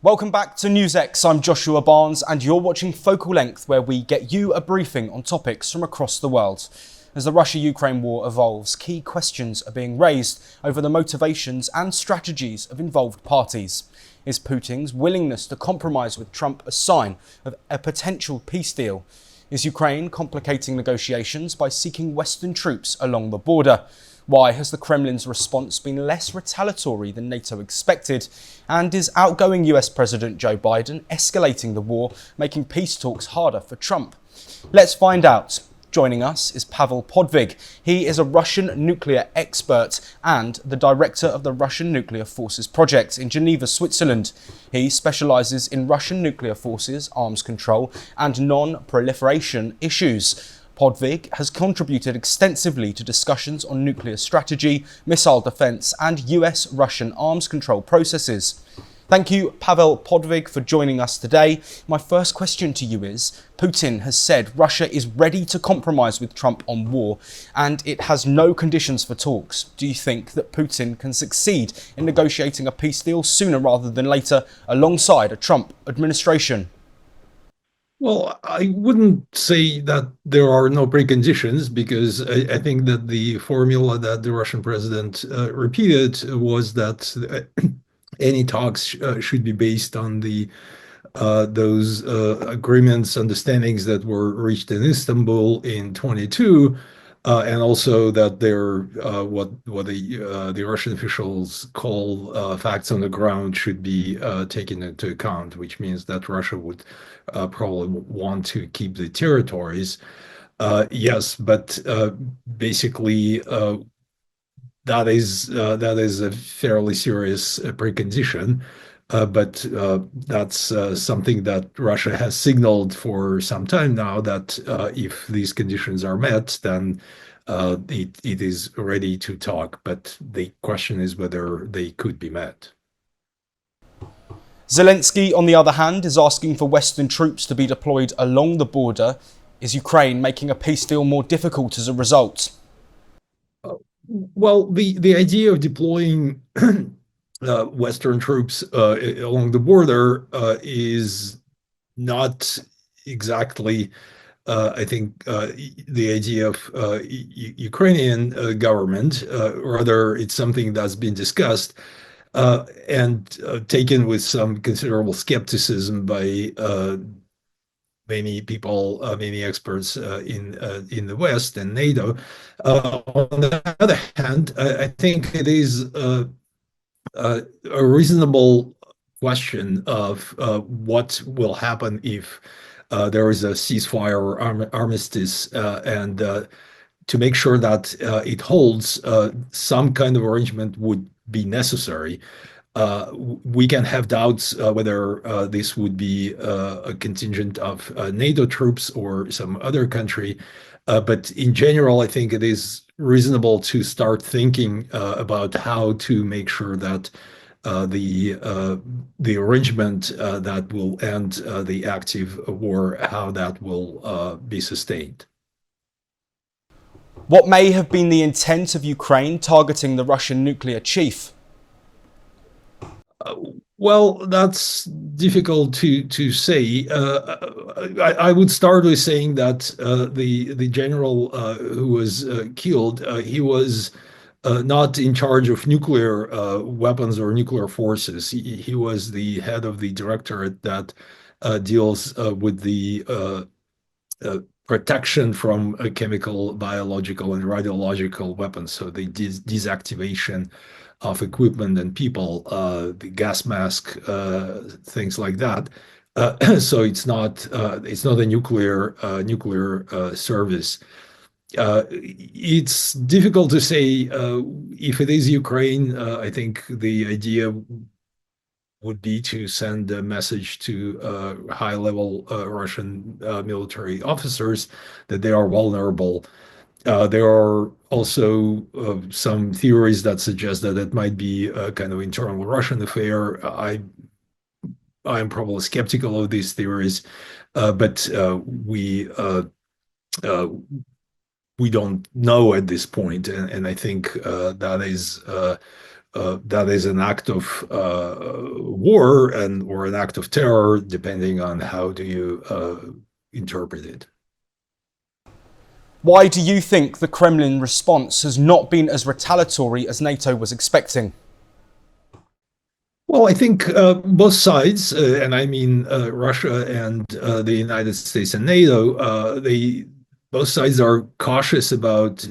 Welcome back to NewsX. I'm Joshua Barnes and you're watching Focal Length, where we get you a briefing on topics from across the world. As the Russia-Ukraine war evolves, key questions are being raised over the motivations and strategies of involved parties. Is Putin's willingness to compromise with Trump a sign of a potential peace deal? Is Ukraine complicating negotiations by seeking Western troops along the border? Why has the Kremlin's response been less retaliatory than NATO expected? And is outgoing US President Joe Biden escalating the war, making peace talks harder for Trump? Let's find out. Joining us is Pavel Podvig. He is a Russian nuclear expert and the director of the Russian Nuclear Forces Project in Geneva, Switzerland. He specialises in Russian nuclear forces, arms control and non-proliferation issues. Podvig has contributed extensively to discussions on nuclear strategy, missile defence and US-Russian arms control processes. Thank you, Pavel Podvig, for joining us today. My first question to you is, Putin has said Russia is ready to compromise with Trump on war and it has no conditions for talks. Do you think that Putin can succeed in negotiating a peace deal sooner rather than later alongside a Trump administration? Well, I wouldn't say that there are no preconditions because I think that the formula that the Russian president repeated was that any talks should be based on the those agreements, understandings that were reached in Istanbul in 22, and also that they're what the Russian officials call facts on the ground should be taken into account, which means that Russia would probably want to keep the territories. Yes, but basically that is a fairly serious precondition. But that's something that Russia has signaled for some time now that if these conditions are met, then it is ready to talk. But the question is whether they could be met. Zelensky, on the other hand, is asking for Western troops to be deployed along the border. Is Ukraine making a peace deal more difficult as a result? Well, the idea of deploying Western troops along the border is not exactly, I think, the idea of Ukrainian government. Rather, it's something that's been discussed and taken with some considerable skepticism by many people, many experts in the West and NATO. On the other hand, I think it is a reasonable question of what will happen if there is a ceasefire or armistice, and to make sure that it holds, some kind of arrangement would be necessary. We can have doubts whether this would be a contingent of NATO troops or some other country. But in general, I think it is reasonable to start thinking about how to make sure that the arrangement that will end the active war, how that will be sustained. What may have been the intent of Ukraine targeting the Russian nuclear chief? Well, that's difficult to say. I would start with saying that the general who was killed, he was not in charge of nuclear weapons or nuclear forces. He was the head of the directorate that deals with the protection from chemical, biological, and radiological weapons. So the desactivation of equipment and people, the gas mask, things like that. So it's not a nuclear service. It's difficult to say if it is Ukraine. I think the idea would be to send a message to high-level Russian military officers that they are vulnerable. There are also some theories that suggest that it might be a kind of internal Russian affair. I'm probably skeptical of these theories, but we don't know at this point, and I think that is that is an act of war and or an act of terror, depending on how do you interpret it. Why do you think the Kremlin response has not been as retaliatory as NATO was expecting? Well, I think both sides, and I mean Russia and the United States and NATO, they both sides are cautious about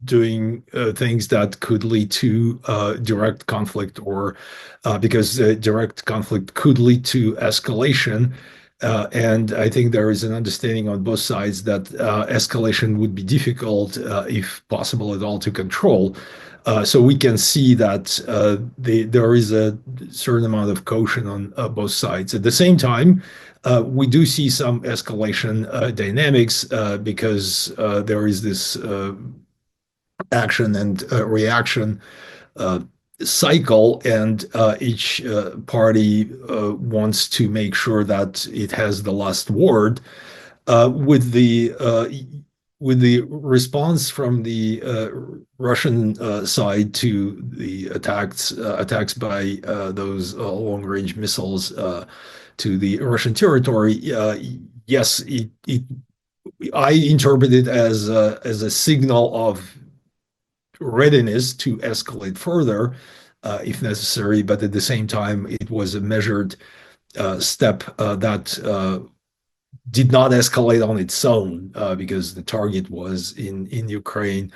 doing things that could lead to direct conflict, or because direct conflict could lead to escalation. And I think there is an understanding on both sides that escalation would be difficult, if possible at all, to control. So we can see that there is a certain amount of caution on both sides. At the same time, we do see some escalation dynamics because there is this action and reaction cycle, and each party wants to make sure that it has the last word. With the response from the Russian side to the attacks by those long-range missiles to the Russian territory, yes, I interpret it as a signal of readiness to escalate further if necessary, but at the same time, it was a measured step that did not escalate on its own because the target was in Ukraine,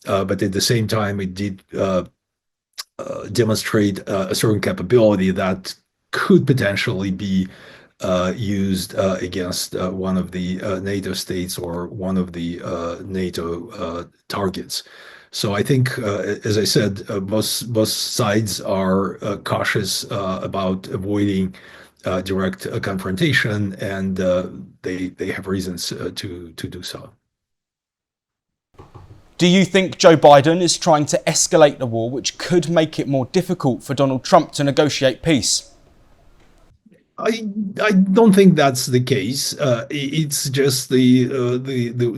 but at the same time, it did demonstrate a certain capability that could potentially be used against one of the NATO states or one of the NATO targets. So I think, as I said, both sides are cautious about avoiding direct confrontation, and they have reasons to do so. Do you think Joe Biden is trying to escalate the war, which could make it more difficult for Donald Trump to negotiate peace? I don't think that's the case. It's just the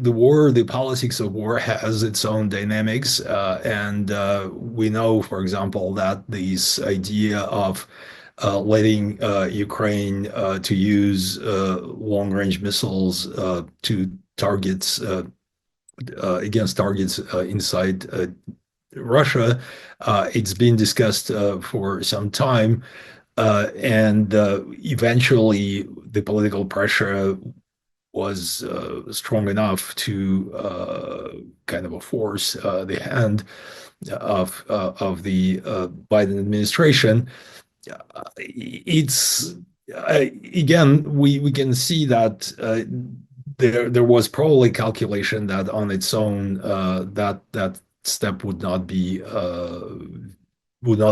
war, the politics of war has its own dynamics, and we know, for example, that this idea of letting Ukraine to use long-range missiles to targets against targets inside Russia, it's been discussed for some time. And eventually, the political pressure was strong enough to kind of force the hand of the Biden administration. It's again, we can see that there was probably calculation that on its own that step would not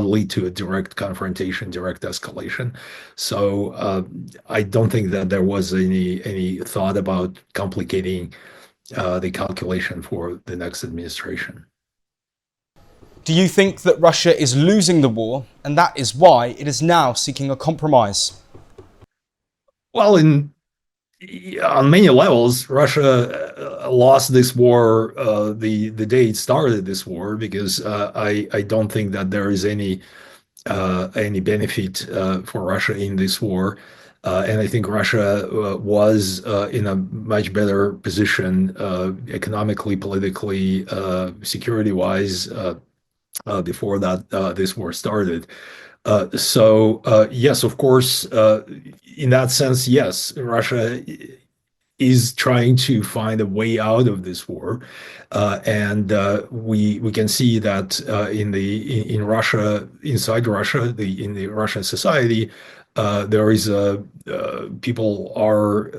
lead to a direct confrontation, direct escalation. So I don't think that there was any thought about complicating the calculation for the next administration. Do you think that Russia is losing the war, and that is why it is now seeking a compromise? Well, on many levels, Russia lost this war the day it started this war, because I don't think that there is any benefit for Russia in this war. And I think Russia was in a much better position economically, politically, security-wise before that this war started. So yes, of course, in that sense, yes, Russia is trying to find a way out of this war, and we can see that in Russia, inside Russia, in the Russian society, there is people are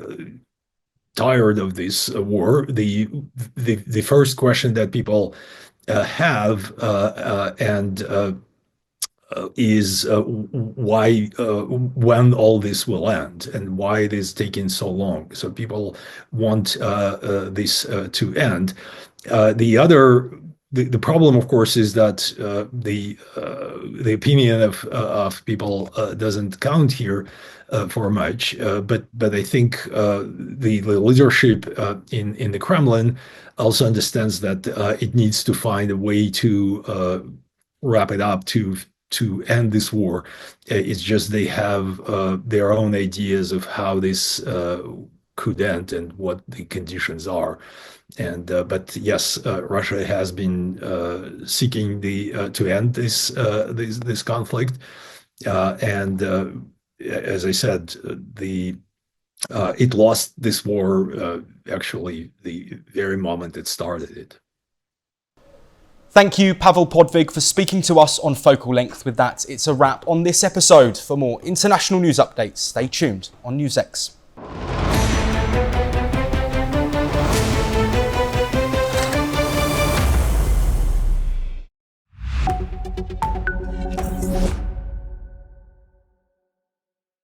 tired of this war. The first question that people have and is why when all this will end and why it is taking so long. So people want this to end. The problem, of course, is that the opinion of people doesn't count here for much. But I think the leadership in the Kremlin also understands that it needs to find a way to wrap it up to end this war. It's just they have their own ideas of how this could end and what the conditions are. And but yes, Russia has been seeking the to end this conflict. And as I said, the it lost this war actually the very moment it started it. Thank you, Pavel Podvig, for speaking to us on Focal Length. With that, it's a wrap on this episode. For more international news updates, stay tuned on NewsX.